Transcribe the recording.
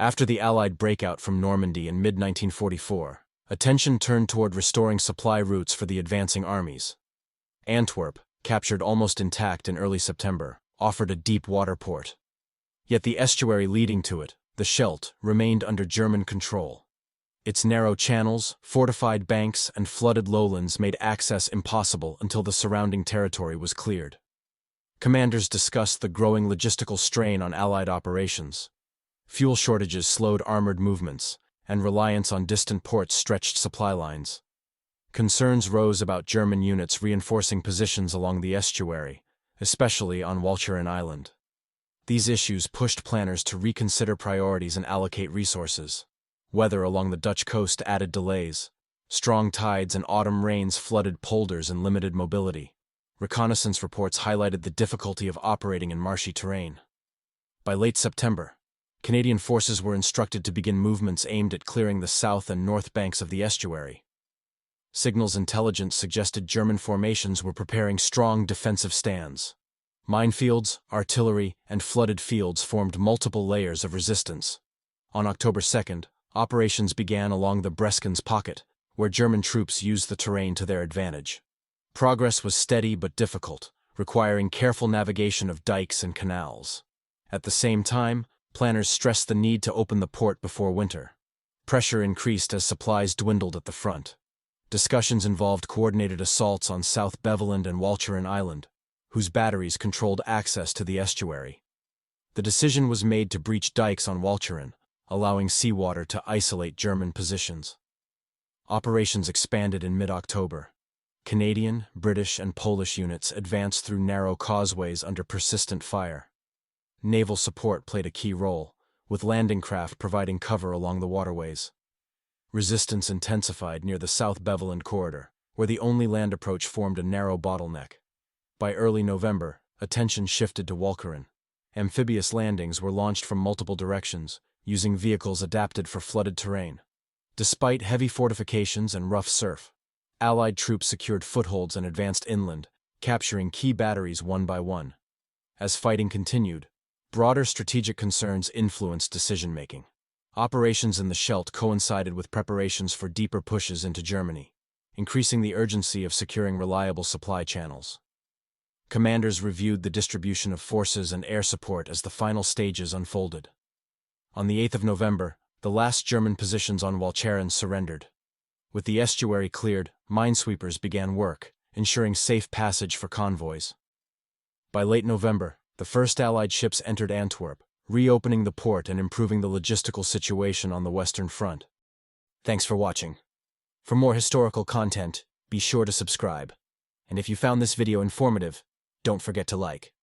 After the Allied breakout from Normandy in mid-1944, attention turned toward restoring supply routes for the advancing armies. Antwerp, captured almost intact in early September, offered a deep water port. Yet the estuary leading to it, the Scheldt, remained under German control. Its narrow channels, fortified banks, and flooded lowlands made access impossible until the surrounding territory was cleared. Commanders discussed the growing logistical strain on Allied operations. Fuel shortages slowed armored movements, and reliance on distant ports stretched supply lines. Concerns rose about German units reinforcing positions along the estuary, especially on Walcheren Island. These issues pushed planners to reconsider priorities and allocate resources. Weather along the Dutch coast added delays. Strong tides and autumn rains flooded polders and limited mobility. Reconnaissance reports highlighted the difficulty of operating in marshy terrain. By late September, Canadian forces were instructed to begin movements aimed at clearing the south and north banks of the estuary. Signals intelligence suggested German formations were preparing strong defensive stands. Minefields, artillery, and flooded fields formed multiple layers of resistance. On October 2nd, operations began along the Breskens Pocket, where German troops used the terrain to their advantage. Progress was steady but difficult, requiring careful navigation of dikes and canals. At the same time, planners stressed the need to open the port before winter. Pressure increased as supplies dwindled at the front. Discussions involved coordinated assaults on South Beveland and Walcheren Island, whose batteries controlled access to the estuary. The decision was made to breach dikes on Walcheren, allowing seawater to isolate German positions. Operations expanded in mid-October. Canadian, British, and Polish units advanced through narrow causeways under persistent fire. Naval support played a key role, with landing craft providing cover along the waterways. Resistance intensified near the South Beveland corridor, where the only land approach formed a narrow bottleneck. By early November, attention shifted to Walcheren. Amphibious landings were launched from multiple directions, using vehicles adapted for flooded terrain. Despite heavy fortifications and rough surf, Allied troops secured footholds and advanced inland, capturing key batteries one by one. As fighting continued, broader strategic concerns influenced decision-making. Operations in the Scheldt coincided with preparations for deeper pushes into Germany, increasing the urgency of securing reliable supply channels. Commanders reviewed the distribution of forces and air support as the final stages unfolded. On the 8th of November, the last German positions on Walcheren surrendered. With the estuary cleared, minesweepers began work, ensuring safe passage for convoys. By late November, the first Allied ships entered Antwerp, reopening the port and improving the logistical situation on the Western Front. Thanks for watching. For more historical content, be sure to subscribe. And if you found this video informative, don't forget to like.